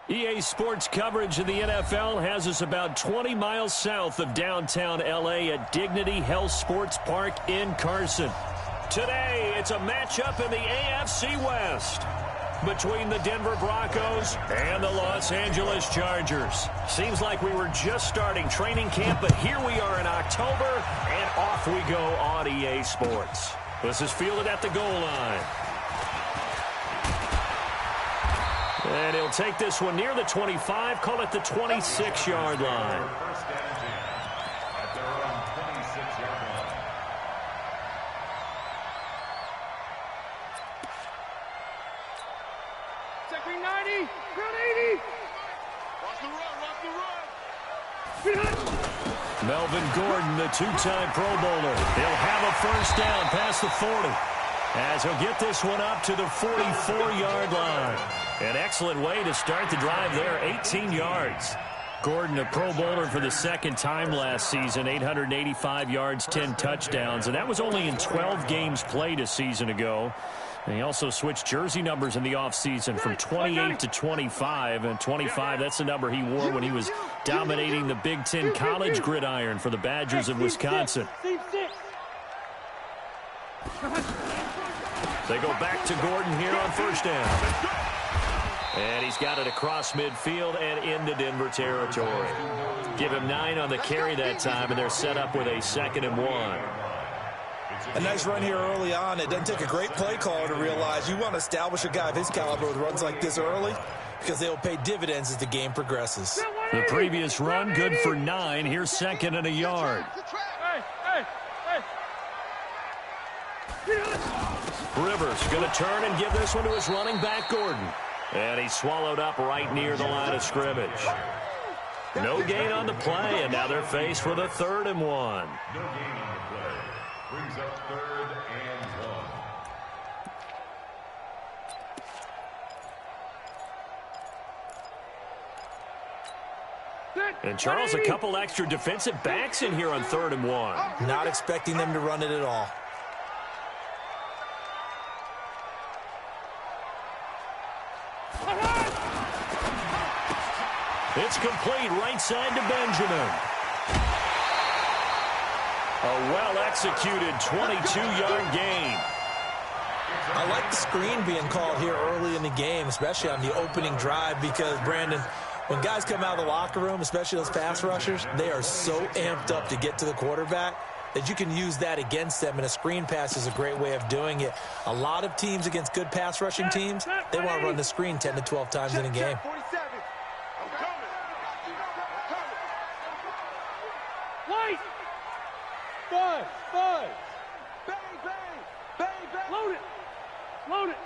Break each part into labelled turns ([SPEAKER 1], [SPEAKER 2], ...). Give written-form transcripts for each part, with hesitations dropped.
[SPEAKER 1] EA Sports coverage of the NFL has us about 20 miles south of downtown L.A. at Dignity Health Sports Park in Carson. Today, it's a matchup in the AFC West between the Denver Broncos and the Los Angeles Chargers. Seems like we were just starting training camp, but here we are in October, and off we go on EA Sports. This is fielded at the goal line. And he'll take this one near the 25, call it the 26-yard line.
[SPEAKER 2] Green 90, ground 80. Watch the run.
[SPEAKER 1] Melvin Gordon, the two-time Pro Bowler. He'll have a first down past the 40 as he'll get this one up to the 44-yard line. An excellent way to start the drive there, 18 yards. Gordon, a Pro Bowler for the second time last season, 885 yards, 10 touchdowns, and that was only in 12 games played a season ago. And he also switched jersey numbers in the offseason from 28 to 25, and 25, that's the number he wore when he was dominating the Big Ten college gridiron for the Badgers of Wisconsin. They go back to Gordon here on first down. And he's got it across midfield and into Denver territory. Give him 9 on the carry that time, and they're set up with a 2nd and 1.
[SPEAKER 3] A nice run here early on. It doesn't take a great play caller to realize you want to establish a guy of his caliber with runs like this early because they'll pay dividends as the game progresses.
[SPEAKER 1] The previous run, good for 9. Here's 2nd and a yard. Rivers going to turn and give this one to his running back, Gordon. And he's swallowed up right near the line of scrimmage. No gain on the play, and now they're faced with a 3rd and 1.
[SPEAKER 4] No gain on the play. Brings up 3rd and 1.
[SPEAKER 1] And Charles, a couple extra defensive backs in here on 3rd and 1.
[SPEAKER 3] Not expecting them to run it at all.
[SPEAKER 1] It's complete right side to Benjamin. A well-executed 22-yard gain.
[SPEAKER 3] I like the screen being called here early in the game, especially on the opening drive, because, Brandon, when guys come out of the locker room, especially those pass rushers, they are so amped up to get to the quarterback that you can use that against them, and a screen pass is a great way of doing it. A lot of teams against good pass rushing teams, they want to run the screen 10 to 12 times in a game.
[SPEAKER 2] Five. Bang. Load it.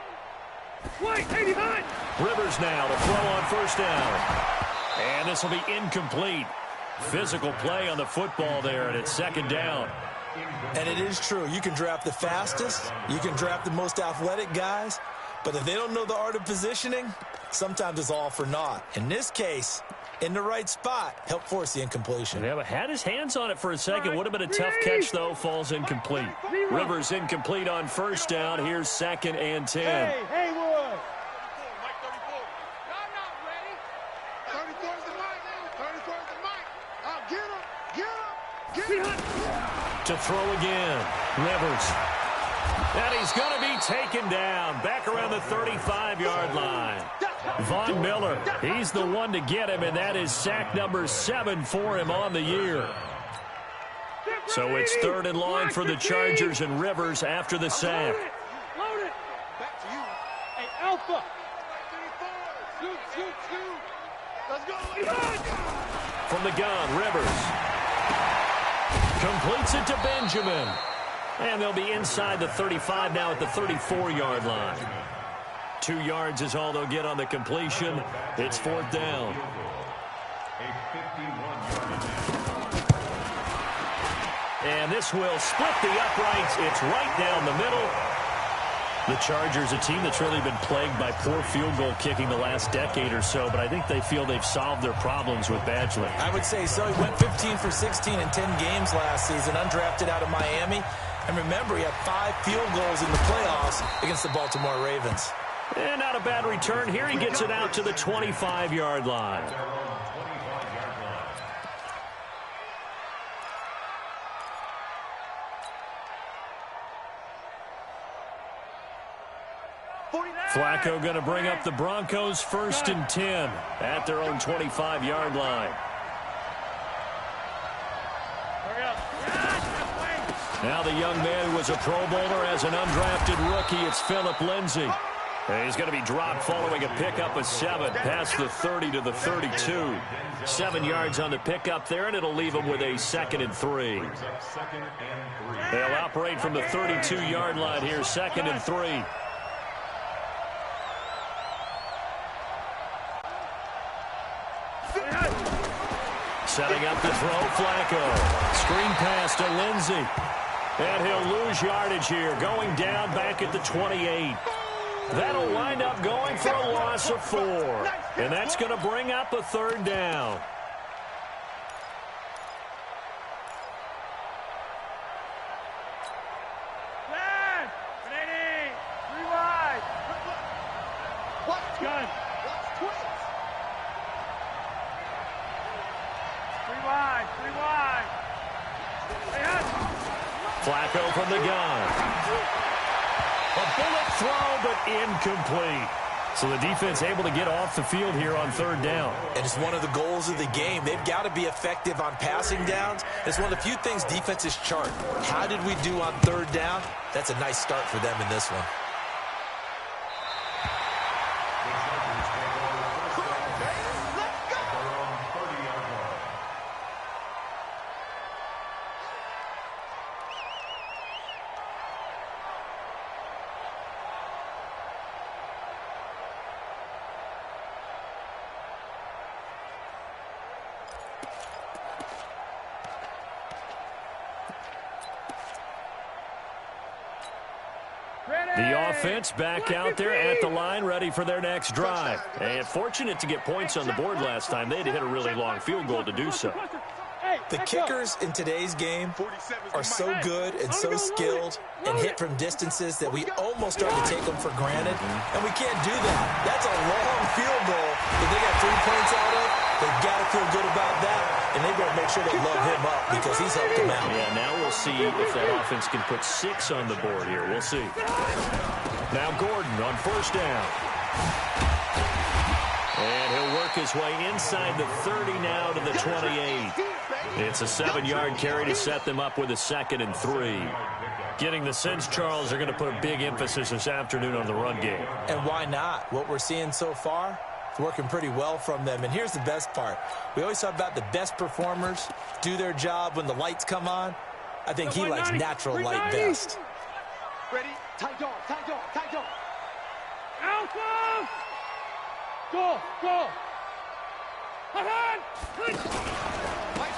[SPEAKER 2] Wait, 89.
[SPEAKER 1] Rivers now to throw on first down. And this will be incomplete. Physical play on the football there, and it's 2nd down.
[SPEAKER 3] And it is true. You can draft the fastest. You can draft the most athletic guys. But if they don't know the art of positioning, sometimes it's all for naught. In this case, in the right spot, help force the incompletion.
[SPEAKER 1] Yeah, but had his hands on it for a second. Would have been a tough catch, though. Falls incomplete. Rivers incomplete on first down. Here's 2nd and 10.
[SPEAKER 2] Hey, Wood.
[SPEAKER 5] Mike 34. I'm not ready. 34's the mic. 34's the mic. Get him.
[SPEAKER 1] To throw again. Rivers. And he's going to be taken down. Back around the 35-yard line. Von Miller, he's the one to get him, and that is sack number 7 for him on the year. So it's 3rd and long for the Chargers, and Rivers after the sack.
[SPEAKER 2] Load it. Back to you. Hey, Alpha. Shoot.
[SPEAKER 5] Let's go.
[SPEAKER 1] From the gun, Rivers. Completes it to Benjamin. And they'll be inside the 35 now at the 34-yard line. 2 yards is all they'll get on the completion. It's 4th down. And this will split the uprights. It's right down the middle. The Chargers, a team that's really been plagued by poor field goal kicking the last decade or so, but I think they feel they've solved their problems with Badgley.
[SPEAKER 3] I would say so. He went 15 for 16 in 10 games last season, undrafted out of Miami. And remember, he had 5 field goals in the playoffs against the Baltimore Ravens.
[SPEAKER 1] And not a bad return here. He gets it out to the 25-yard line. Flacco going to bring up the Broncos 1st and 10 at their own 25-yard line. Now the young man who was a Pro Bowler as an undrafted rookie, it's Phillip Lindsay. And he's going to be dropped following a pickup of 7 past the 30 to the 32. 7 yards on the pickup there, and it'll leave him with a 2nd and 3. They'll operate from the 32-yard line here, 2nd and 3. Setting up the throw, Flacco. Screen pass to Lindsay. And he'll lose yardage here, going down back at the 28. That'll wind up going for a loss of 4. And that's going to bring up a 3rd down. Flacco from the gun. A bullet throw, but incomplete. So the defense able to get off the field here on 3rd down.
[SPEAKER 3] And it's one of the goals of the game. They've got to be effective on passing downs. It's one of the few things defenses chart. How did we do on 3rd down? That's a nice start for them in this one.
[SPEAKER 1] The offense back out there at the line, ready for their next drive. And fortunate to get points on the board last time. They had to hit a really long field goal to do so.
[SPEAKER 3] The kickers in today's game are so good and so skilled and hit from distances that we almost start to take them for granted. And we can't do that. That's a long field goal that they got 3 points out of. They've got to feel good about that. And they better make sure they load him up because he's helped them out.
[SPEAKER 1] Yeah, now we'll see if that offense can put 6 on the board here. We'll see. Now Gordon on 1st down. And he'll work his way inside the 30 now to the 28. It's a 7-yard carry to set them up with a 2nd and 3. Getting the sense, Charles, they're going to put a big emphasis this afternoon on the run game.
[SPEAKER 3] And why not? What we're seeing so far, it's working pretty well from them. And here's the best part. We always talk about the best performers do their job when the lights come on. I think he likes natural light best.
[SPEAKER 2] Ready? Tight dog, tight dog, tight dog. Alpha! Go, go.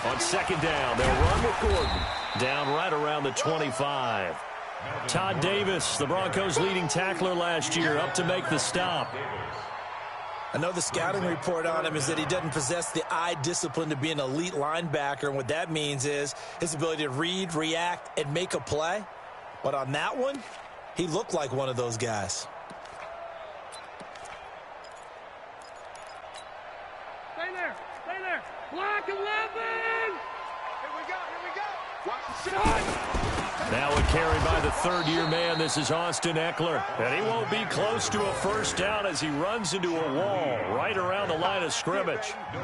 [SPEAKER 1] On 2nd down, they'll run with Gordon. Down right around the 25. Todd Davis, the Broncos' leading tackler last year, up to make the stop.
[SPEAKER 3] I know the scouting report on him is that he doesn't possess the eye discipline to be an elite linebacker. And what that means is his ability to read, react, and make a play. But on that one, he looked like one of those guys.
[SPEAKER 2] Stay there, stay there. Block 11. Here we go. Watch the shot.
[SPEAKER 1] Now a carry by the 3rd-year man. This is Austin Eckler. And he won't be close to a 1st down as he runs into a wall right around the line of scrimmage.
[SPEAKER 3] All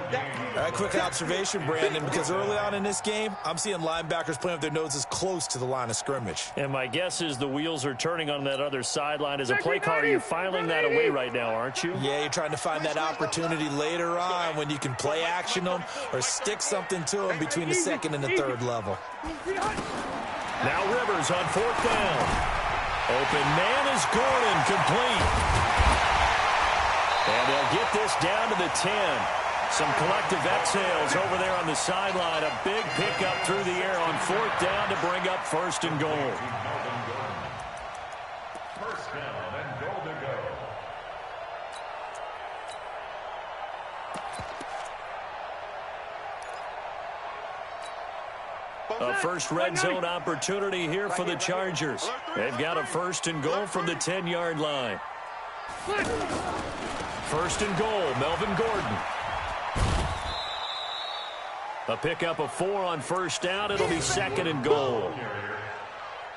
[SPEAKER 3] right, quick observation, Brandon, because early on in this game, I'm seeing linebackers playing with their noses close to the line of scrimmage.
[SPEAKER 1] And my guess is the wheels are turning on that other sideline. As a play caller, you're filing that away right now, aren't you?
[SPEAKER 3] Yeah, you're trying to find that opportunity later on when you can play action them or stick something to them between the 2nd and the 3rd level.
[SPEAKER 1] Now Rivers on 4th down. Open man is Gordon, complete. And they'll get this down to the 10. Some collective exhales over there on the sideline. A big pickup through the air on 4th down to bring up 1st and goal.
[SPEAKER 4] 1st down and goal to go.
[SPEAKER 1] A first red zone opportunity here for the Chargers. They've got a 1st and goal from the 10-yard line. First and goal, Melvin Gordon. A pickup of 4 on first down. It'll be second and goal.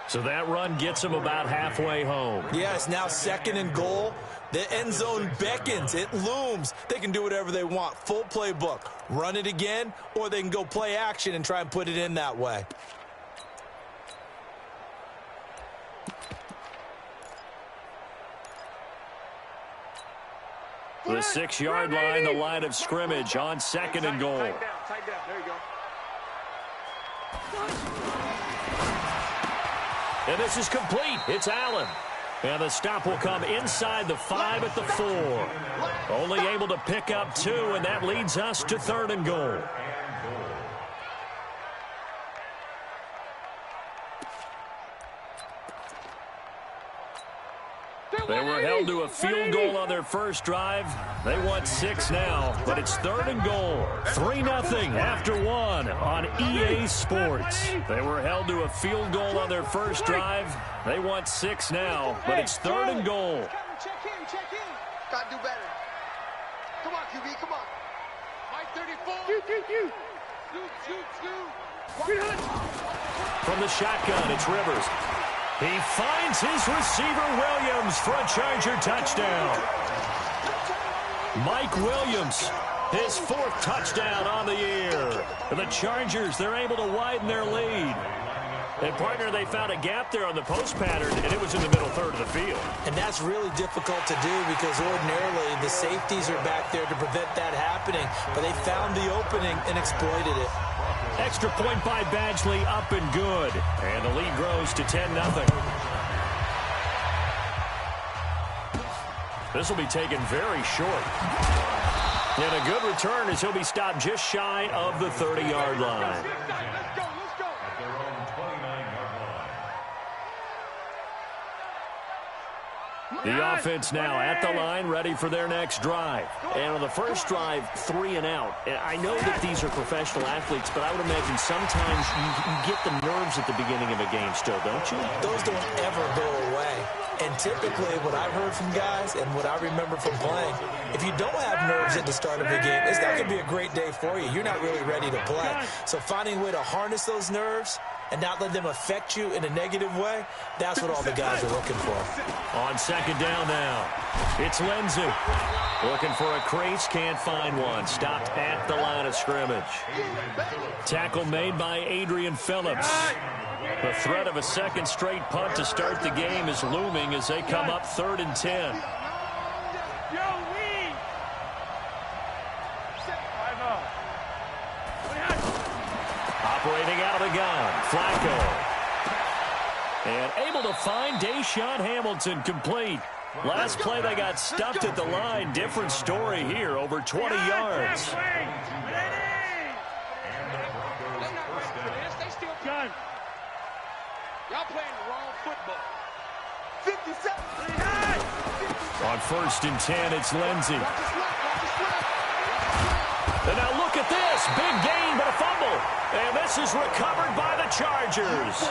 [SPEAKER 1] So that run gets him about halfway home.
[SPEAKER 3] Yeah, it's now second and goal. The end zone beckons. It looms. They can do whatever they want. Full playbook. Run it again, or they can go play action and try and put it in that way.
[SPEAKER 1] The 6-yard line, the line of scrimmage on second and goal.
[SPEAKER 5] Tight down. There you go.
[SPEAKER 1] And this is complete. It's Allen. And the stop will come inside the 5 at the 4. Only able to pick up 2, and that leads us to third and goal. They were held to a field goal on their first drive. They want 6 now, but it's third and goal. 3-0 after 1 on EA Sports. They were held to a field goal on their first drive. They want 6 now, but it's third and goal.
[SPEAKER 5] Check in. Gotta do better. Come on, QB, come on. Mike 34. Shoot.
[SPEAKER 1] From the shotgun, it's Rivers. He finds his receiver, Williams, for a Charger touchdown. Mike Williams, his 4th touchdown on the year. And the Chargers, they're able to widen their lead. And, partner, they found a gap there on the post pattern, and it was in the middle third of the field.
[SPEAKER 3] And that's really difficult to do because ordinarily the safeties are back there to prevent that happening. But they found the opening and exploited it.
[SPEAKER 1] Extra point by Badgley, up and good. And the lead grows to 10-0. This will be taken very short. And a good return as he'll be stopped just shy of the 30-yard line.
[SPEAKER 5] Let's go.
[SPEAKER 4] At their own 29-yard line.
[SPEAKER 1] The offense now at the line, ready for their next drive. And on the first drive, 3 and out. And I know that these are professional athletes, but I would imagine sometimes you get the nerves at the beginning of a game still, don't you?
[SPEAKER 3] Those don't ever go away. And typically what I've heard from guys and what I remember from playing, if you don't have nerves at the start of a game, it's not going to be a great day for you. You're not really ready to play. So finding a way to harness those nerves and not let them affect you in a negative way, that's what all the guys are looking for.
[SPEAKER 1] On second down now, it's Lindsey. Looking for a crease, can't find one. Stopped at the line of scrimmage. Tackle made by Adrian Phillips. The threat of a second straight punt to start the game is looming as they come up 3rd and 10. Operating out of the gun, Flacco. And able to find Deshaun Hamilton complete. Last play they got stuffed at the line. Different story here, over 20 yards.
[SPEAKER 5] Y'all playing the wrong football. 57.
[SPEAKER 1] On 1st and 10, it's Lindsey. And now look at this. Big gain, but a fumble. And this is recovered by the Chargers.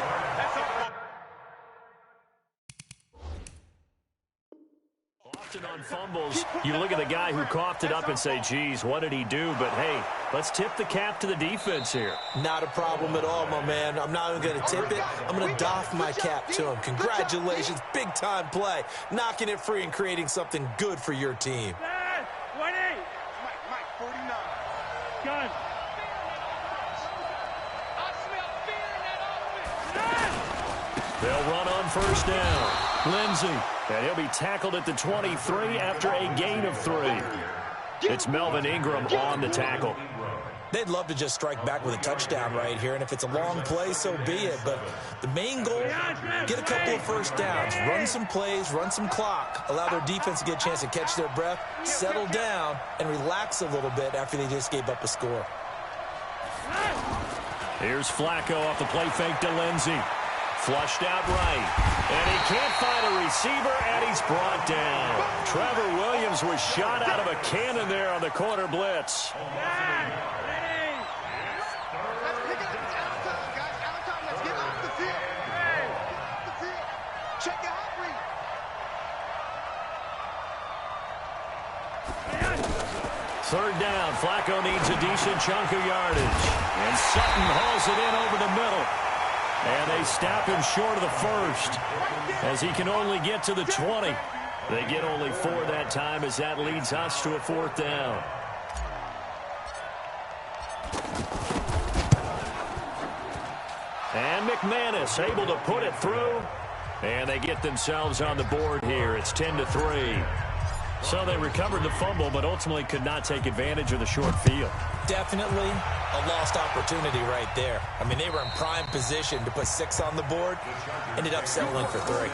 [SPEAKER 1] Often on fumbles, you look at the guy who coughed it up and say, geez, what did he do? But, hey, let's tip the cap to the defense here.
[SPEAKER 3] Not a problem at all, my man. I'm not even going to tip it. I'm going to doff my cap to him. Congratulations. Big-time play. Knocking it free and creating something good for your team.
[SPEAKER 5] Mike, 49.
[SPEAKER 2] Gun.
[SPEAKER 1] They'll run on first down. Lindsey, and he'll be tackled at the 23 after a gain of 3. It's Melvin Ingram on the tackle.
[SPEAKER 3] They'd love to just strike back with a touchdown right here, and if it's a long play, so be it. But the main goal, get a couple of first downs, run some plays, run some clock, allow their defense to get a chance to catch their breath, settle down, and relax a little bit after they just gave up a score.
[SPEAKER 1] Here's Flacco off the play fake to Lindsey. Flushed out right. And he can't find a receiver, and he's brought down. Trevor Williams was shot out of a cannon there on the corner blitz. third down. Flacco needs a decent chunk of yardage. And Sutton hauls it in over the middle. And they stop him short of the first as he can only get to the 20. They get only 4 that time as that leads us to a 4th down. And McManus able to put it through. And they get themselves on the board here. It's 10-3. So they recovered the fumble, but ultimately could not take advantage of the short field.
[SPEAKER 3] Definitely a lost opportunity right there. I mean, they were in prime position to put 6 on the board. Ended up settling for 3.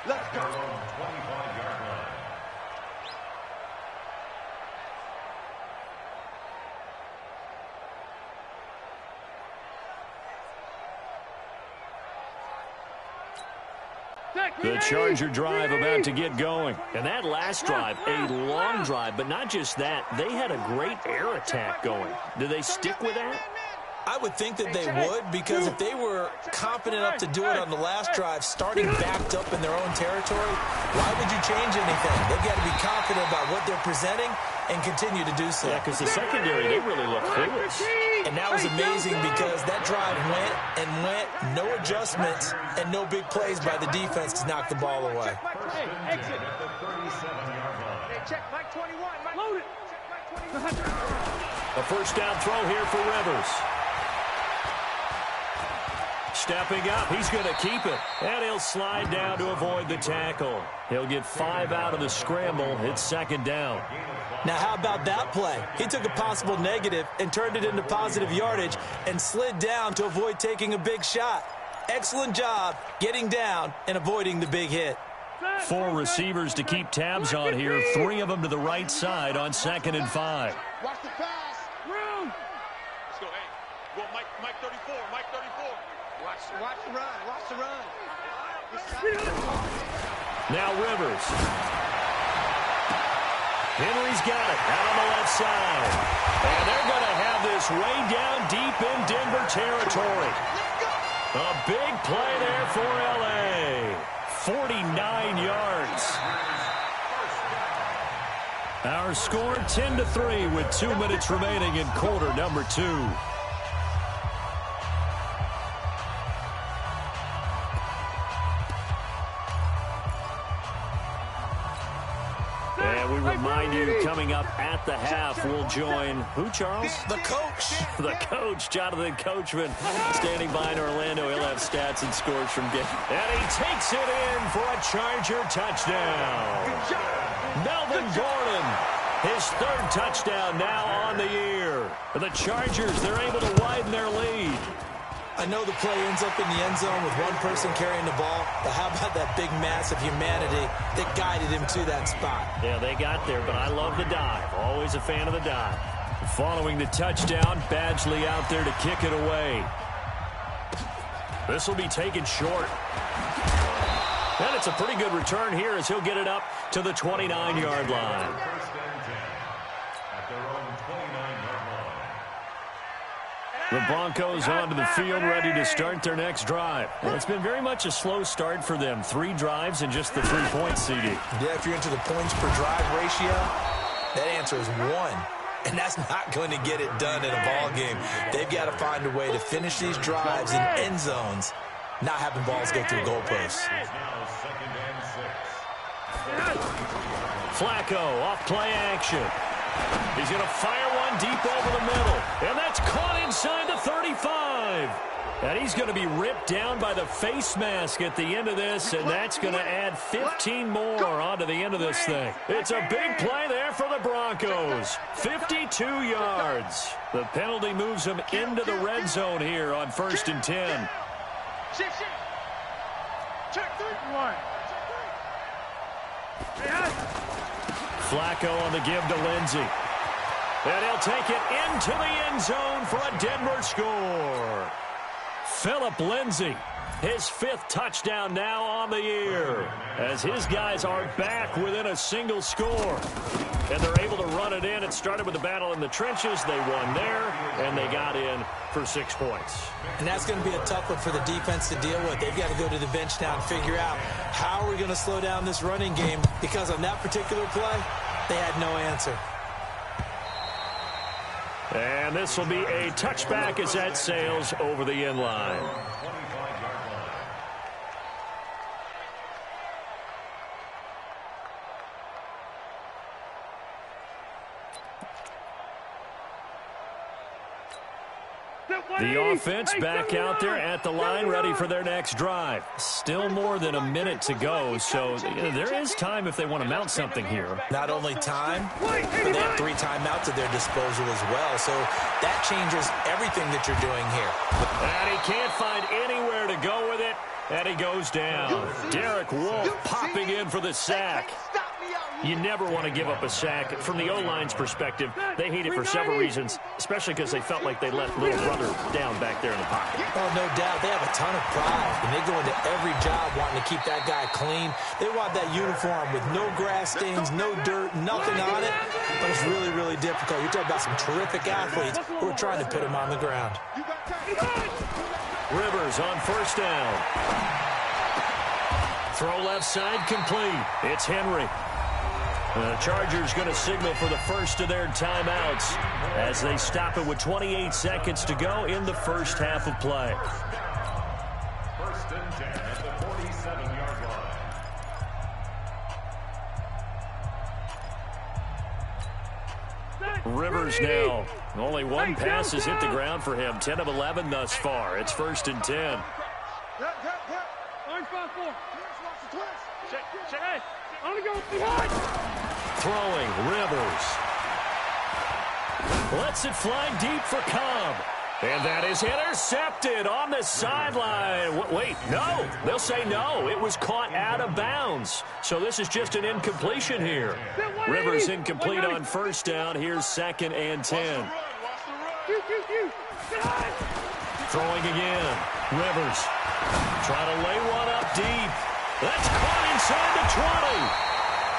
[SPEAKER 5] Let's go.
[SPEAKER 1] The Charger drive about to get going. And that last drive, a long drive, but not just that. They had a great air attack going. Do they stick with that?
[SPEAKER 3] I would think that they would, because if they were confident enough to do it on the last drive, starting backed up in their own territory, why would you change anything? They've got to be confident about what they're presenting and continue to do so.
[SPEAKER 1] Yeah, because the secondary, they really look clueless.
[SPEAKER 3] And that was amazing because that drive went and went, no adjustments, and no big plays by the defense to knock the ball away.
[SPEAKER 5] Exit. Check Mike 21. Load it.
[SPEAKER 1] A first down throw here for Rivers. Stepping up, he's going to keep it. And he'll slide down to avoid the tackle. He'll get 5 out of the scramble. It's 2nd down.
[SPEAKER 3] Now, how about that play? He took a possible negative and turned it into positive yardage and slid down to avoid taking a big shot. Excellent job getting down and avoiding the big hit.
[SPEAKER 1] 4 receivers to keep tabs on here. 3 of them to the right side on 2nd and 5.
[SPEAKER 5] Watch the pass. Room. Let's go. Hey, go Mike 34. Mike 34. Watch the run. Watch the run.
[SPEAKER 1] Now Rivers. Henry's got it out on the left side. And they're going to have this way down deep in Denver territory. A big play there for L.A. 49 yards. Our score 10-3 with 2 minutes remaining in quarter number 2. And we remind you, coming up at the half, we'll join who, Charles?
[SPEAKER 3] The coach.
[SPEAKER 1] The coach, Jonathan Coachman, standing by in Orlando. He'll have stats and scores from game. And he takes it in for a Charger touchdown. Melvin Gordon, his 3rd touchdown now on the year. For the Chargers, they're able to widen their lead.
[SPEAKER 3] I know the play ends up in the end zone with one person carrying the ball, but how about that big mass of humanity that guided him to that spot?
[SPEAKER 1] Yeah, they got there, but I love the dive. Always a fan of the dive. Following the touchdown, Badgley out there to kick it away. This will be taken short. And it's a pretty good return here as he'll get it up to the 29-yard line. The Broncos onto the field, ready to start their next drive. Well, it's been very much a slow start for them. 3 drives and just the 3-point CD.
[SPEAKER 3] Yeah, if you're into the points per drive ratio, that answer is 1. And that's not going to get it done in a ball game. They've got to find a way to finish these drives in end zones, not having balls go through goalposts.
[SPEAKER 1] Flacco off play action. He's going to fire one deep over the middle. And that's caught inside the 35. And he's going to be ripped down by the face mask at the end of this, and that's going to add 15 more onto the end of this thing. It's a big play there for the Broncos. 52 yards. The penalty moves them into the red zone here on 1st and 10.
[SPEAKER 2] Check 3-1.
[SPEAKER 1] Flacco on the give to Lindsey. And he'll take it into the end zone for a Denver score. Phillip Lindsay, his 5th touchdown now on the year, as his guys are back within a single score. And they're able to run it in. It started with the battle in the trenches. They won there, and they got in for 6 points.
[SPEAKER 3] And that's going to be a tough one for the defense to deal with. They've got to go to the bench now and figure out how are we going to slow down this running game, because on that particular play, they had no answer.
[SPEAKER 1] And this will be a touchback as that sails over the end line. The offense back out there at the line, ready for their next drive. Still more than a minute to go, so there is time if they want to mount something here.
[SPEAKER 3] Not only time, but they have 3 timeouts at their disposal as well, so that changes everything that you're doing here.
[SPEAKER 1] And he can't find anywhere to go with it, and he goes down. Derek Wolfe popping in for the sack. You never want to give up a sack. From the O-line's perspective, they hate it for several reasons, especially because they felt like they let little brother down back there in the pocket.
[SPEAKER 3] Oh, no doubt. They have a ton of pride, and they go into every job wanting to keep that guy clean. They want that uniform with no grass stains, no dirt, nothing on it. But it's really, really difficult. You're talking about some terrific athletes who are trying to put him on the ground.
[SPEAKER 1] Rivers on first down. Throw left side complete. It's Henry. The Chargers going to signal for the first of their timeouts as they stop it with 28 seconds to go in the first half of play.
[SPEAKER 4] 1st and 10 at the 47-yard line.
[SPEAKER 1] Rivers now. Only one pass has hit the ground for him. 10 of 11 thus far. It's 1st and 10. Throwing, Rivers. Lets it fly deep for Cobb. And that is intercepted on the sideline. Wait, no. They'll say no. It was caught out of bounds. So this is just an incompletion here. Rivers incomplete on first down. Here's 2nd and 10. Throwing again. Rivers trying to lay one up deep. That's caught inside the 20.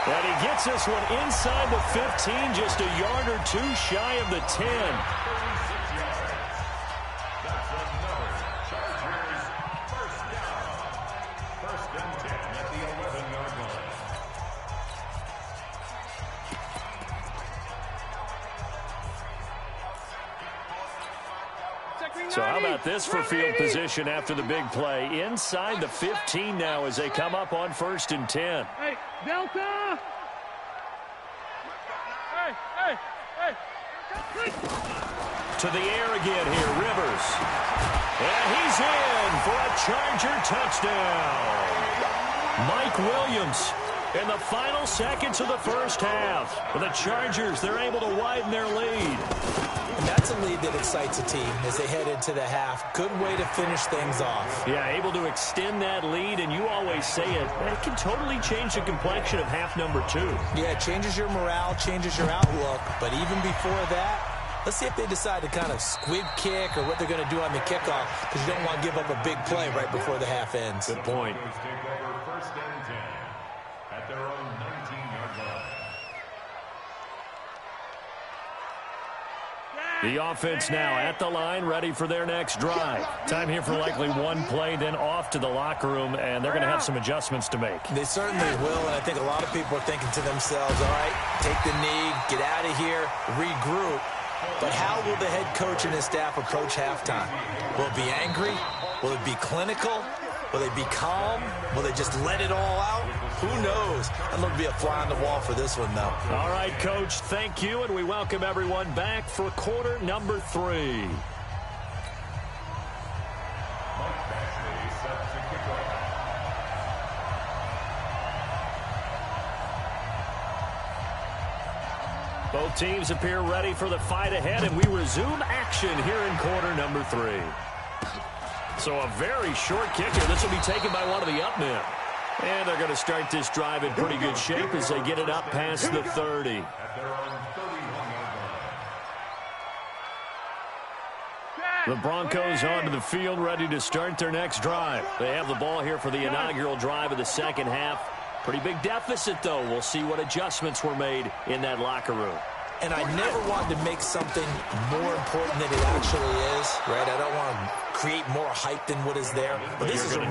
[SPEAKER 1] And he gets this one inside the 15, just a yard or 2 shy of the 10.
[SPEAKER 4] 36 yards. That's another Chargers first down. 1st and 10 at the 11-yard line.
[SPEAKER 1] So how about this for field position after the big play? Inside the 15 now as they come up on 1st and 10.
[SPEAKER 2] Hey, Delta! Hey!
[SPEAKER 1] To the air again here, Rivers. And he's in for a Charger touchdown. Mike Williams in the final seconds of the first half. For the Chargers, they're able to widen their lead.
[SPEAKER 3] And that's a lead that excites a team as they head into the half. Good way to finish things off.
[SPEAKER 1] Yeah, able to extend that lead, and you always say it can totally change the complexion of half number 2.
[SPEAKER 3] Yeah, it changes your morale, changes your outlook. But even before that, let's see if they decide to kind of squib kick or what they're going to do on the kickoff, because you don't want to give up a big play right before the half ends.
[SPEAKER 1] Good point.
[SPEAKER 4] Take over 1st and 10 at their own 19-yard line.
[SPEAKER 1] The offense now at the line, ready for their next drive. Time here for likely one play, then off to the locker room, and they're going to have some adjustments to make.
[SPEAKER 3] They certainly will, and I think a lot of people are thinking to themselves, all right, take the knee, get out of here, regroup. But how will the head coach and his staff approach halftime? Will it be angry? Will it be clinical? Will they be calm? Will they just let it all out? Who knows? I'd love to be a fly on the wall for this one, though.
[SPEAKER 1] All right, Coach, thank you, and we welcome everyone back for quarter number 3. Both teams appear ready for the fight ahead, and we resume action here in quarter number 3. So a very short kicker. This will be taken by one of the up men. And they're going to start this drive in pretty good shape as they get it up past the 30. The Broncos onto the field, ready to start their next drive. They have the ball here for the inaugural drive of the second half. Pretty big deficit, though. We'll see what adjustments were made in that locker room.
[SPEAKER 3] and I never wanted to make something more important than it actually is, right? I don't want to create more hype than what is there. But this is I'm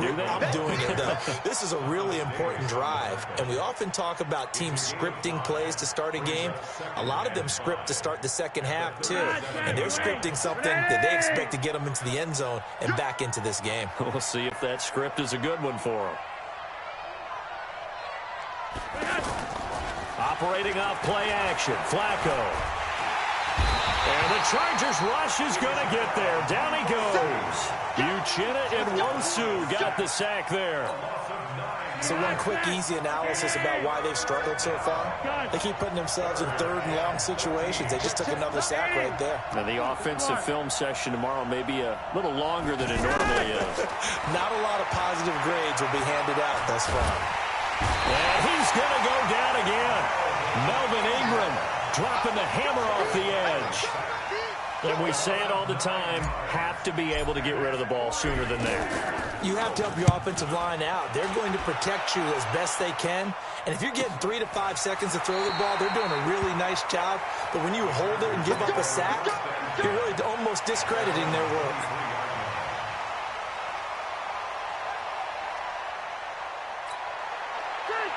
[SPEAKER 3] doing it, though. This is a really important drive, and we often talk about teams scripting plays to start a game. A lot of them script to start the second half, too, and they're scripting something that they expect to get them into the end zone and back into this game.
[SPEAKER 1] We'll see if that script is a good one for them. Operating off play action, Flacco. And the Chargers rush is going to get there. Down he goes. Uchenna and Nwosu got the sack there.
[SPEAKER 3] So one quick, easy analysis about why they've struggled so far. They keep putting themselves in third and long situations. They just took another sack right there.
[SPEAKER 1] Now the offensive film session tomorrow may be a little longer than it normally is.
[SPEAKER 3] Not a lot of positive grades will be handed out thus far.
[SPEAKER 1] And he's going to go down again. Melvin Ingram dropping the hammer off the edge. And we say it all the time, have to be able to get rid of the ball sooner than that.
[SPEAKER 3] You have to help your offensive line out. They're going to protect you as best they can. And if you're getting 3 to 5 seconds to throw the ball, they're doing a really nice job. But when you hold it and give up a sack, you're really almost discrediting their work.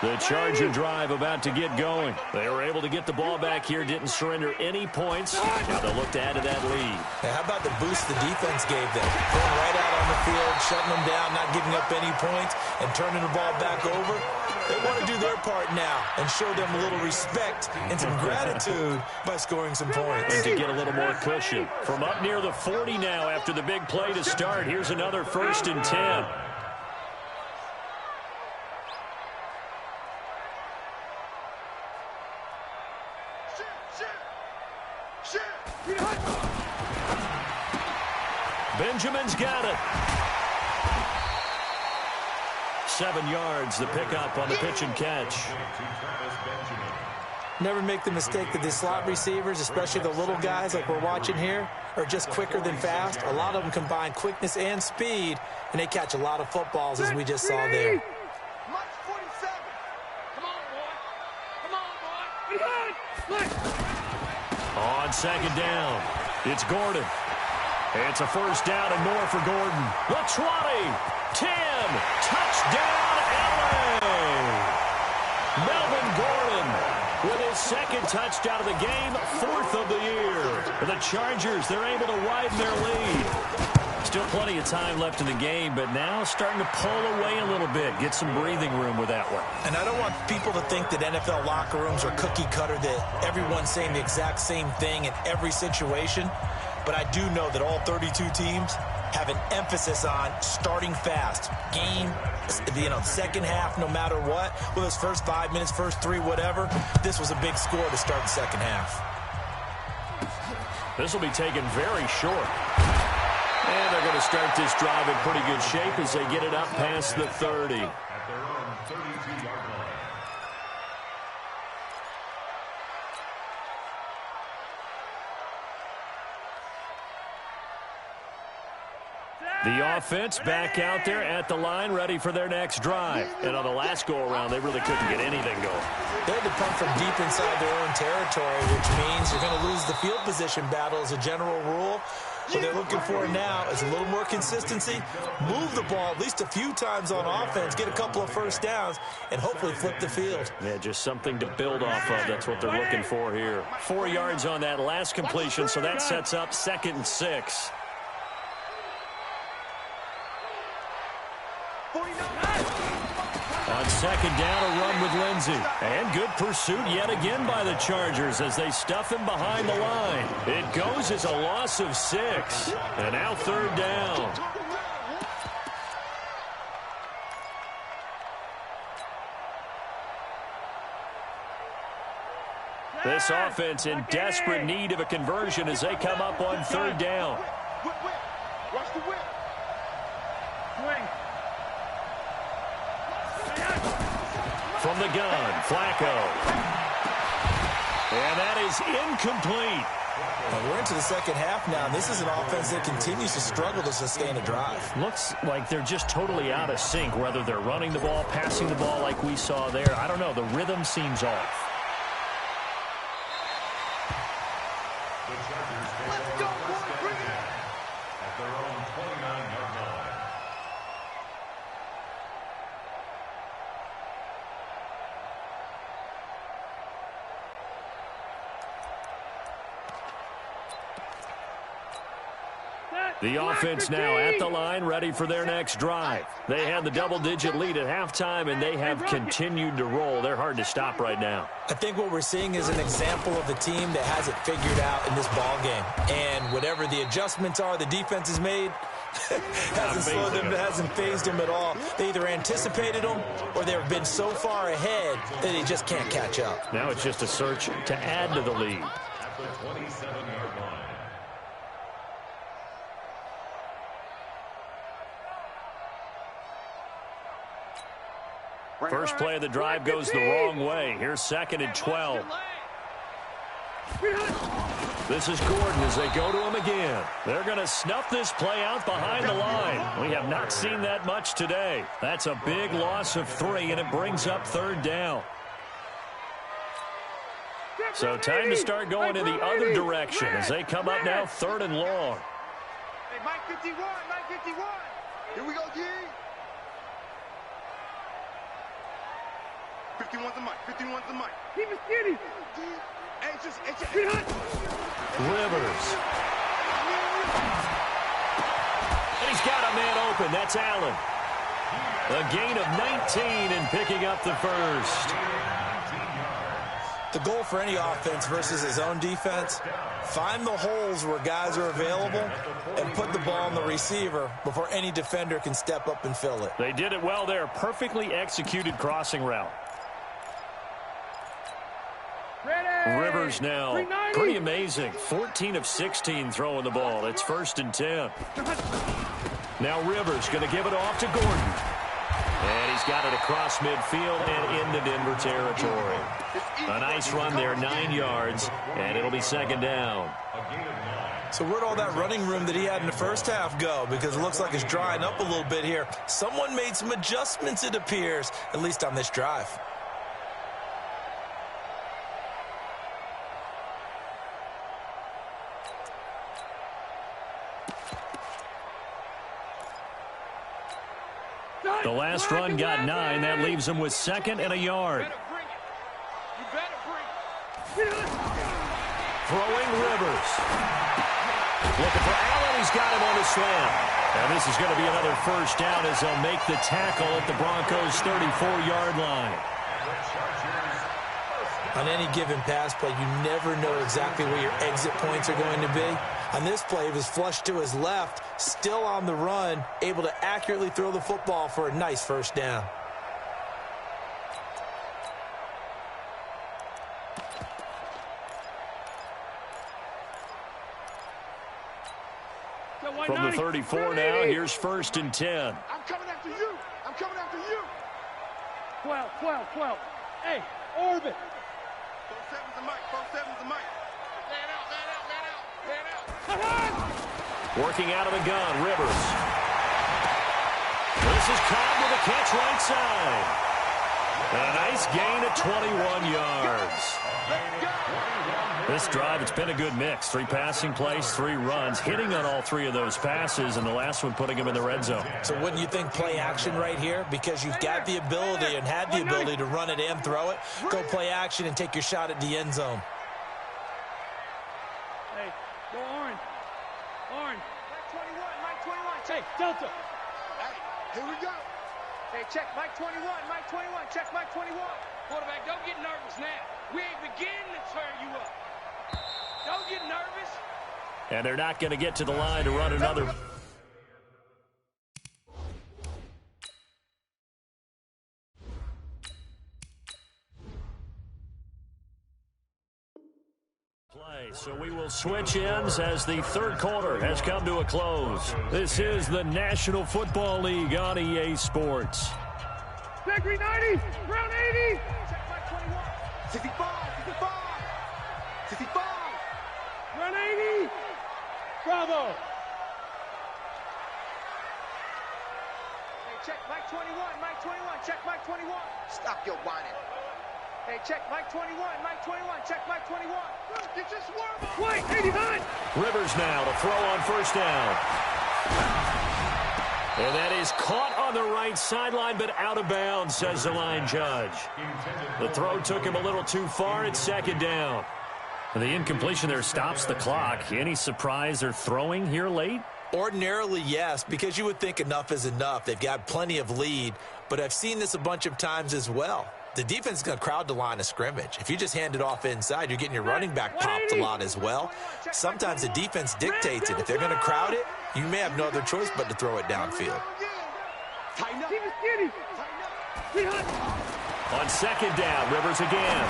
[SPEAKER 1] The Charger drive about to get going. They were able to get the ball back here, didn't surrender any points. Now they'll look to add to that lead.
[SPEAKER 3] Now, how about the boost the defense gave them? Going right out on the field, shutting them down, not giving up any points, and turning the ball back over. They want to do their part now and show them a little respect and some gratitude by scoring some points.
[SPEAKER 1] And to get a little more cushion. From up near the 40 now after the big play to start, here's another 1st and 10. Benjamin's got it. 7 yards, the pickup on the pitch and catch.
[SPEAKER 3] Never make the mistake that the slot receivers, especially the little guys like we're watching here, are just quicker than fast. A lot of them combine quickness and speed, and they catch a lot of footballs, as we just saw there.
[SPEAKER 1] On second down, it's Gordon. It's a 1st down and more for Gordon. The 20, 10, touchdown LA. Melvin Gordon with his 2nd touchdown of the game, 4th of the year. The Chargers, they're able to widen their lead. Still plenty of time left in the game, but now starting to pull away a little bit, get some breathing room with that one.
[SPEAKER 3] And I don't want people to think that NFL locker rooms are cookie cutter, that everyone's saying the exact same thing in every situation. But I do know that all 32 teams have an emphasis on starting fast. Game, second half, no matter what. Whether it's first 5 minutes, first 3, whatever. This was a big score to start the second half.
[SPEAKER 1] This will be taken very short. And they're going to start this drive in pretty good shape as they get it up past the 30.
[SPEAKER 4] At their own 32-yard line.
[SPEAKER 1] The offense back out there at the line, ready for their next drive. And on the last go-around, they really couldn't get anything going.
[SPEAKER 3] They had to punt from deep inside their own territory, which means you're going to lose the field position battle as a general rule. What they're looking for now is a little more consistency, move the ball at least a few times on offense, get a couple of 1st downs, and hopefully flip the field.
[SPEAKER 1] Yeah, just something to build off of. That's what they're looking for here. 4 yards on that last completion, so that sets up 2nd and 6. On 2nd down, a run with Lindsey. And good pursuit yet again by the Chargers as they stuff him behind the line. It goes as a loss of 6. And now 3rd down. This offense in desperate need of a conversion as they come up on 3rd down.
[SPEAKER 5] Watch the whip.
[SPEAKER 2] Swing.
[SPEAKER 1] From the gun, Flacco. And that is incomplete.
[SPEAKER 3] Well, we're into the second half now, and this is an offense that continues to struggle to sustain a drive.
[SPEAKER 1] Looks like they're just totally out of sync, whether they're running the ball, passing the ball like we saw there. I don't know. The rhythm seems off.
[SPEAKER 5] Let's go, boys. Bring it.
[SPEAKER 4] At their own 29-yard line.
[SPEAKER 1] The offense now at the line, ready for their next drive. They had the double-digit lead at halftime, and they have continued to roll. They're hard to stop right now.
[SPEAKER 3] I think what we're seeing is an example of a team that has it figured out in this ball game. And whatever the adjustments are the defense has made, hasn't phased them at all. They either anticipated them or they've been so far ahead that they just can't catch up.
[SPEAKER 1] Now it's just a search to add to the lead.
[SPEAKER 4] At the 27-yard line.
[SPEAKER 1] First play of the drive goes the wrong way. Here's 2nd and 12. This is Gordon as they go to him again. They're going to snuff this play out behind the line. We have not seen that much today. That's a big loss of 3, and it brings up 3rd down. So time to start going in the other direction as they come up now 3rd and long.
[SPEAKER 5] Hey, Mike 51, Mike 51. Here we go, G. 51's the mic. 51's the mic.
[SPEAKER 2] Keep it skinny.
[SPEAKER 5] Hey, just.
[SPEAKER 1] Rivers. And he's got a man open. That's Allen. A gain of 19 and picking up the first.
[SPEAKER 3] The goal for any offense versus his own defense, find the holes where guys are available and put the ball on the receiver before any defender can step up and fill it.
[SPEAKER 1] They did it well there. Perfectly executed crossing route. Rivers now, pretty amazing. 14 of 16 throwing the ball. It's 1st and 10. Now Rivers going to give it off to Gordon. And he's got it across midfield and into Denver territory. A nice run there, 9 yards, and it'll be 2nd down.
[SPEAKER 3] So where'd all that running room that he had in the first half go? Because it looks like it's drying up a little bit here. Someone made some adjustments, it appears, at least on this drive.
[SPEAKER 1] The last run got 9. That leaves him with 2nd and a yard.
[SPEAKER 5] You better bring it.
[SPEAKER 1] Throwing Rivers. Looking for Allen. He's got him on the slam. And this is going to be another 1st down as they'll make the tackle at the Broncos' 34-yard line.
[SPEAKER 3] On any given pass play, you never know exactly where your exit points are going to be. On this play, he was flushed to his left, still on the run, able to accurately throw the football for a nice 1st down.
[SPEAKER 1] From the 34 now, here's 1st and 10.
[SPEAKER 5] I'm coming after you. I'm coming after you.
[SPEAKER 2] 12. Hey, Orbit.
[SPEAKER 5] 47's the mic. 47's the mic. Man out.
[SPEAKER 1] Working out of the gun, Rivers. This is Cobb with a catch right side. A nice gain of 21 yards. This drive, it's been a good mix. 3 passing plays, 3 runs, hitting on all 3 of those passes, and the last one putting him in the red zone.
[SPEAKER 3] So wouldn't you think play action right here? Because you've got the ability and had the ability to run it and throw it. Go play action and take your shot at the end zone.
[SPEAKER 2] Hey, go orange.
[SPEAKER 5] Mike 21.
[SPEAKER 2] Hey, Delta.
[SPEAKER 5] Hey, here we go. Hey, check Mike 21. Check Mike 21.
[SPEAKER 6] Quarterback, don't get nervous now. We ain't beginning to turn you up. Don't get nervous.
[SPEAKER 1] And they're not going to get to the line to run another. So we will switch ends as the 3rd quarter has come to a close. This is the National Football League on EA Sports.
[SPEAKER 2] Factory 90, round 80.
[SPEAKER 5] Check Mike 21. 65.
[SPEAKER 2] Round 80. Bravo.
[SPEAKER 5] Hey, check Mike 21. Check Mike 21. Stop your whining.
[SPEAKER 6] Hey, check Mike 21, Mike 21, check Mike 21.
[SPEAKER 2] You just warm up.
[SPEAKER 6] Wait, 89.
[SPEAKER 1] Rivers now to throw on first down. And that is caught on the right sideline, but out of bounds, says the line judge. The throw took him a little too far. It's second down. The incompletion there stops the clock. Any surprise they're throwing here late?
[SPEAKER 3] Ordinarily, yes, because you would think enough is enough. They've got plenty of lead, but I've seen this a bunch of times as well. The defense is going to crowd the line of scrimmage. If you just hand it off inside, you're getting your running back popped a lot as well. Sometimes the defense dictates it. If they're going to crowd it, you may have no other choice but to throw it downfield.
[SPEAKER 1] On second down, Rivers again.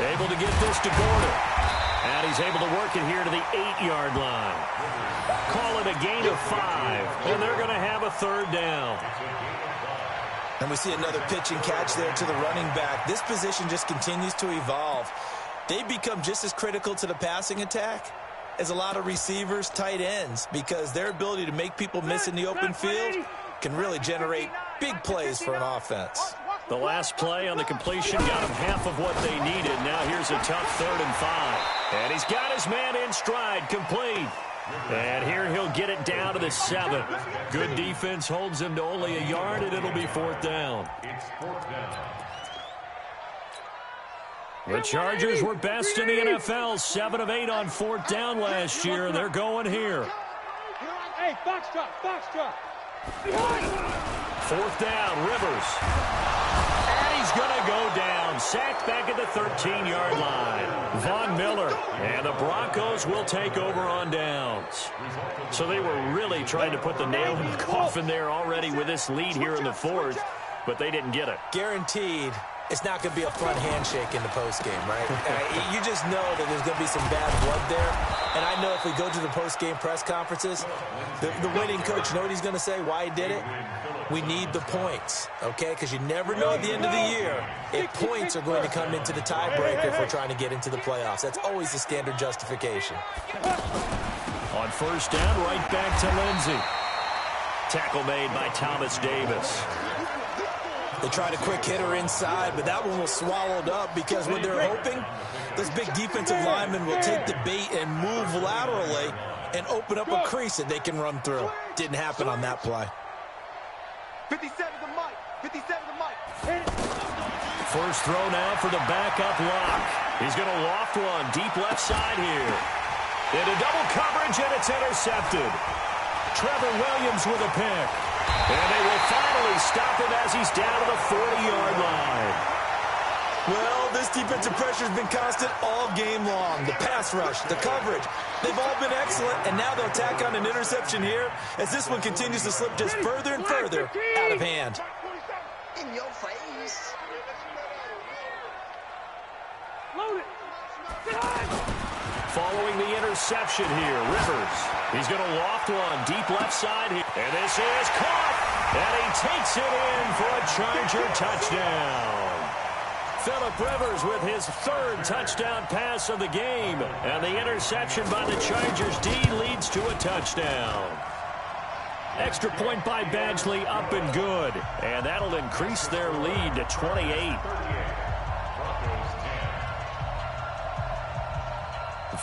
[SPEAKER 1] Able to get this to Gordon. And he's able to work it here to the 8-yard line. Call it a gain of 5. And they're going to have a third down.
[SPEAKER 3] And we see another pitch and catch there to the running back. This position just continues to evolve. They become just as critical to the passing attack as a lot of receivers, tight ends, because their ability to make people miss in the open field can really generate big plays for an offense.
[SPEAKER 1] The last play on the completion got him half of what they needed. Now here's a tough 3rd and 5. And he's got his man in stride, complete. And here he'll get it down to the 7. Good defense holds him to only a yard, and it'll be 4th down.
[SPEAKER 4] It's 4th down.
[SPEAKER 1] The Chargers were best in the NFL, 7 of 8 on 4th down last year, and they're going here.
[SPEAKER 6] Hey, box drop.
[SPEAKER 1] 4th down, Rivers. And he's going to go down. Sacked back at the 13-yard line. Von Miller. And the Broncos will take over on downs. So they were really trying to put the nail in the coffin there already with this lead here in the 4th, but they didn't get it.
[SPEAKER 3] Guaranteed it's not going to be a fun handshake in the postgame, right? You just know that there's going to be some bad blood there. And I know if we go to the postgame press conferences, the winning coach, you know what he's going to say, why he did it? We need the points, okay? Because you never know at the end of the year if points are going to come into the tiebreaker if we're trying to get into the playoffs. That's always the standard justification.
[SPEAKER 1] On first down, right back to Lindsey. Tackle made by Thomas Davis.
[SPEAKER 3] They tried a quick hitter inside, but that one was swallowed up because what they're hoping, those big defensive linemen will take the bait and move laterally and open up a crease that they can run through. Didn't happen on that play.
[SPEAKER 6] 57 to Mike. 57 to Mike.
[SPEAKER 1] First throw now for the backup lock. He's going to loft one deep left side here. Into double coverage, and it's intercepted. Trevor Williams with a pick. And they will finally stop him as he's down to the 40-yard line.
[SPEAKER 3] Well, this defensive pressure has been constant all game long. The pass rush, the coverage, they've all been excellent, and now they'll tack on an interception here as this one continues to slip just further and further out of hand.
[SPEAKER 6] In your face.
[SPEAKER 2] Load it.
[SPEAKER 1] Following the interception here, Rivers. He's going to loft one deep left side here. And this is caught. And he takes it in for a Charger touchdown. Phillip Rivers with his 3rd touchdown pass of the game. And the interception by the Chargers D leads to a touchdown. Extra point by Badgley, up and good. And that'll increase their lead to 28.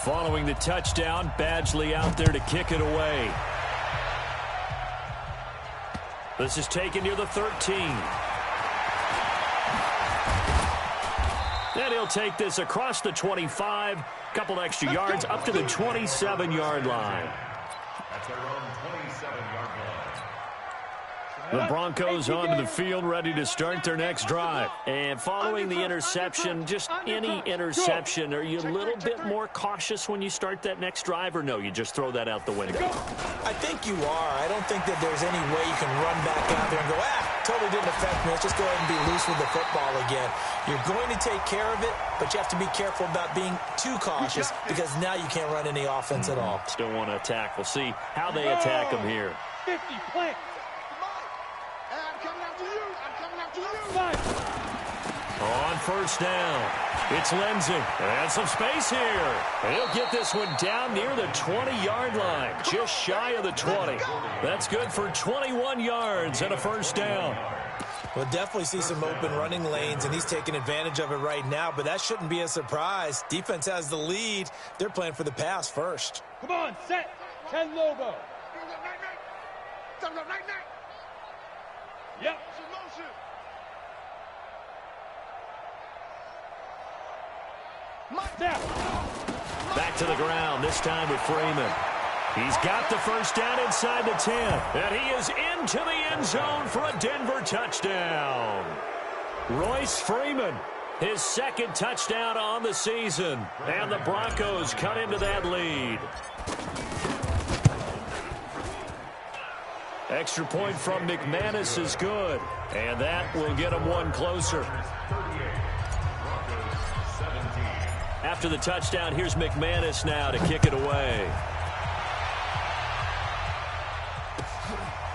[SPEAKER 1] Following the touchdown, Badgley out there to kick it away. This is taken near the 13. And he'll take this across the 25, couple extra yards, up to the 27-yard line.
[SPEAKER 4] That's their own 27-yard line.
[SPEAKER 1] The Broncos onto the field, ready to start their next drive. And following the interception, just any interception, are you a little bit more cautious when you start that next drive, or no, you just throw that out the window?
[SPEAKER 3] I think you are. I don't think that there's any way you can run back out there and go, totally didn't affect me. Let's just go ahead and be loose with the football again. You're going to take care of it, but you have to be careful about being too cautious because now you can't run any offense at all.
[SPEAKER 1] Still want to attack. We'll see how they attack them here.
[SPEAKER 2] 50, plant.
[SPEAKER 1] On first down, it's Lindsey. And some space here. And he'll get this one down near the 20-yard line, just shy of the 20. That's good for 21 yards and a first down.
[SPEAKER 3] We'll definitely see some open running lanes, and he's taking advantage of it right now, but that shouldn't be a surprise. Defense has the lead. They're playing for the pass first.
[SPEAKER 2] Come on, set. 10 Lobo. Yep.
[SPEAKER 1] Back to the ground, this time with Freeman. He's got the first down inside the 10. And he is into the end zone for a Denver touchdown. Royce Freeman, his second touchdown on the season. And the Broncos cut into that lead. Extra point from McManus is good. And that will get him one closer. After the touchdown, here's McManus now to kick it away.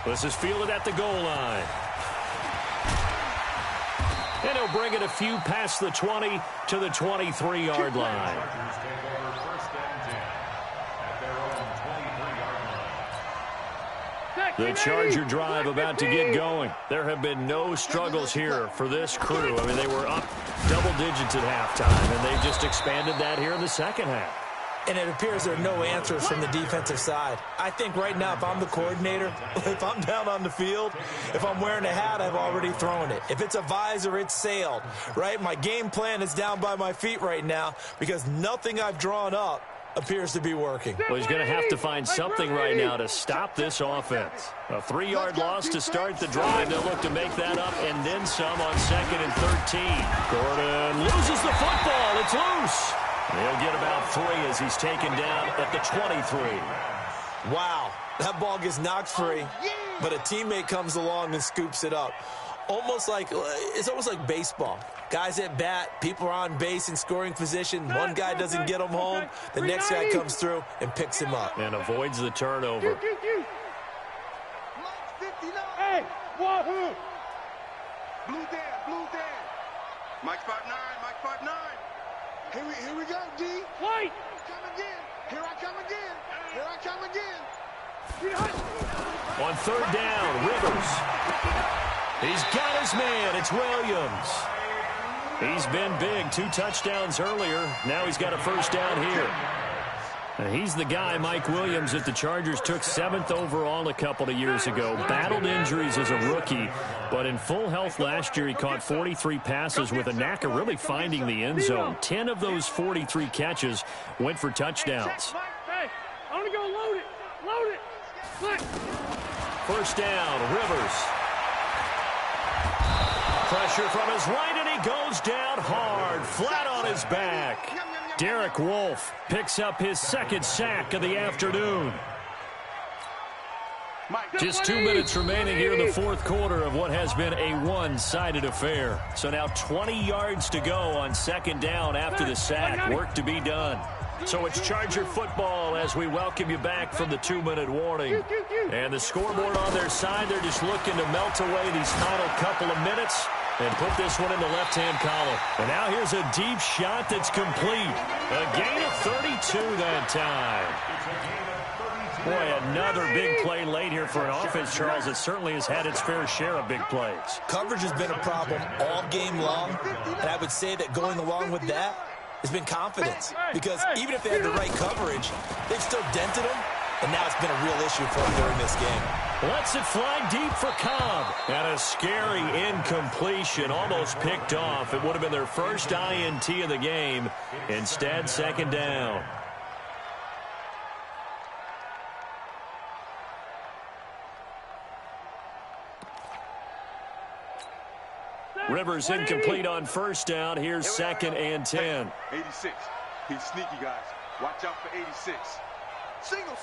[SPEAKER 1] This is fielded at the goal line. And he'll bring it a few past the 20 to the 23-yard line. The Charger drive about to get going. There have been no struggles here for this crew. I mean, they were up double digits at halftime, and they've just expanded that here in the second half.
[SPEAKER 3] And it appears there are no answers from the defensive side. I think right now, if I'm the coordinator, if I'm down on the field, if I'm wearing a hat, I've already thrown it. If it's a visor, it's sailed, right? My game plan is down by my feet right now because nothing I've drawn up appears to be working.
[SPEAKER 1] Well, he's going to have to find something right now to stop this offense. A 3-yard loss to start the drive. They'll look to make that up and then some on 2nd and 13. Gordon loses the football. It's loose. He'll get about 3 as he's taken down at the 23.
[SPEAKER 3] Wow, that ball gets knocked free, but a teammate comes along and scoops it up. It's almost like baseball. Guys at bat, people are on base in scoring position. One guy doesn't get him home. The next guy comes through and picks him up.
[SPEAKER 1] And avoids the turnover.
[SPEAKER 2] Hey, wahoo!
[SPEAKER 5] Blue Dan. Mike 5'9", Mike 5'9". Here we go, D.
[SPEAKER 2] White!
[SPEAKER 5] Come again. Here I come again.
[SPEAKER 1] On 3rd down, Rivers. He's got his man. It's Williams. He's been big. 2 touchdowns earlier. Now he's got a first down here. And he's the guy, Mike Williams, that the Chargers took 7th overall a couple of years ago. Battled injuries as a rookie, but in full health last year, he caught 43 passes with a knack of really finding the end zone. 10 of those 43 catches went for touchdowns.
[SPEAKER 2] Hey, I want to go load it.
[SPEAKER 1] First down, Rivers. Pressure from his right, and he goes down hard, flat on his back. Derek Wolfe picks up his 2nd sack of the afternoon. Just 2 minutes remaining here in the 4th quarter of what has been a one-sided affair. So now 20 yards to go on 2nd down after the sack. Work to be done. So it's Charger football as we welcome you back from the 2-minute warning. And the scoreboard on their side, they're just looking to melt away these final couple of minutes and put this one in the left-hand column. And now here's a deep shot that's complete. A gain of 32 that time. Boy, another big play late here for an offense, Charles, that certainly has had its fair share of big plays.
[SPEAKER 3] Coverage has been a problem all game long, and I would say that going along with that has been confidence. Because even if they had the right coverage, they've still dented them, and now it's been a real issue for them during this game.
[SPEAKER 1] Lets it fly deep for Cobb. And a scary incompletion, almost picked off. It would have been their first INT of the game. Instead, 2nd down. Rivers incomplete on 1st down. Here's 2nd and 10.
[SPEAKER 5] 86. He's sneaky, guys. Watch out for 86. Single.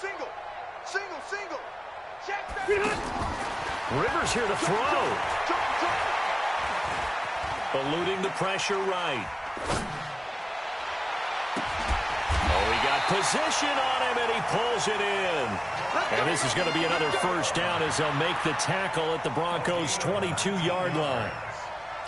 [SPEAKER 5] Check that.
[SPEAKER 1] Rivers here to throw. Eluding the pressure right. Oh, he got position on him, and he pulls it in. And this is going to be another first down as they'll make the tackle at the Broncos' 22-yard line.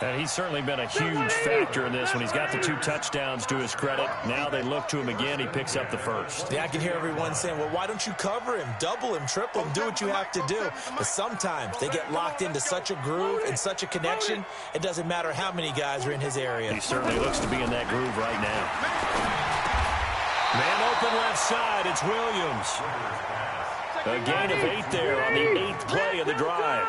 [SPEAKER 1] And he's certainly been a huge factor in this when he's got the 2 touchdowns to his credit. Now they look to him again. He picks up the first.
[SPEAKER 3] Yeah, I can hear everyone saying, well, why don't you cover him, double him, triple him, do what you have to do. But sometimes they get locked into such a groove and such a connection, it doesn't matter how many guys are in his area.
[SPEAKER 1] He certainly looks to be in that groove right now. Man open left side. It's Williams. A gain of 8 there on the 8th play of the drive.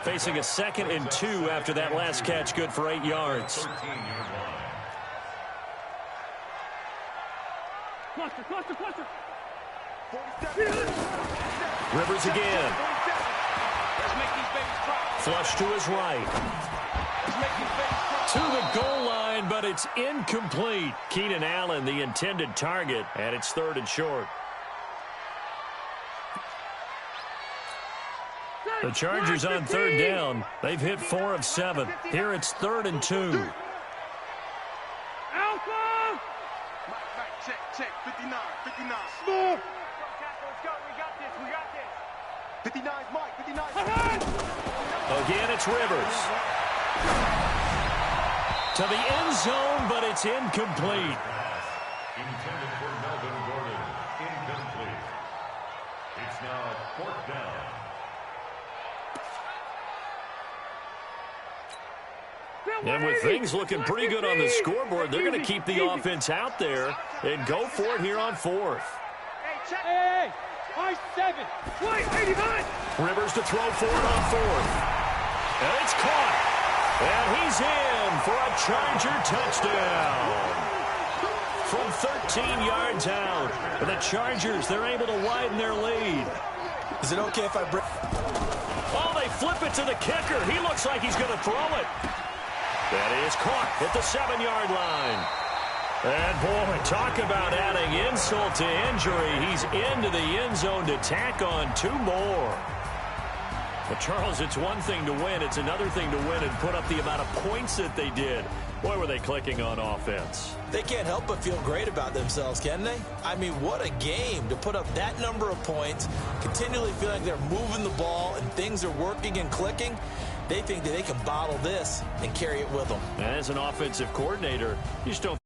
[SPEAKER 1] Facing a 2nd and 2 after that last catch, good for 8 yards. Rivers again. Flush to his right. To the goal line, but it's incomplete. Keenan Allen, the intended target, and it's 3rd and short. The Chargers on 3rd down. They've hit 4 of 7. Here it's 3rd and 2.
[SPEAKER 2] Alpha!
[SPEAKER 5] Check. 59.
[SPEAKER 2] Small!
[SPEAKER 5] Let's go. We got this. 59's Mike. 59's
[SPEAKER 1] Again, it's Rivers. To the end zone, but it's incomplete.
[SPEAKER 4] Intended for Melvin Gordon. Incomplete. It's now 4th down.
[SPEAKER 1] And with things looking pretty good on the scoreboard, they're going to keep the offense out there and go for it here on 4th.
[SPEAKER 2] Hey! 7. Wait, 89!
[SPEAKER 1] Rivers to throw for it on 4th. And it's caught. And he's in for a Charger touchdown. From 13 yards out. For the Chargers, they're able to widen their lead.
[SPEAKER 3] Is it okay if I bring...
[SPEAKER 1] Oh, they flip it to the kicker. He looks like he's going to throw it. That is caught at the 7-yard line. And, boy, talk about adding insult to injury. He's into the end zone to tack on 2 more. But, Charles, it's one thing to win. It's another thing to win and put up the amount of points that they did. Boy, were they clicking on offense.
[SPEAKER 3] They can't help but feel great about themselves, can they? I mean, what a game to put up that number of points, continually feeling they're moving the ball and things are working and clicking. They think that they can bottle this and carry it with them.
[SPEAKER 1] As an offensive coordinator, you just don't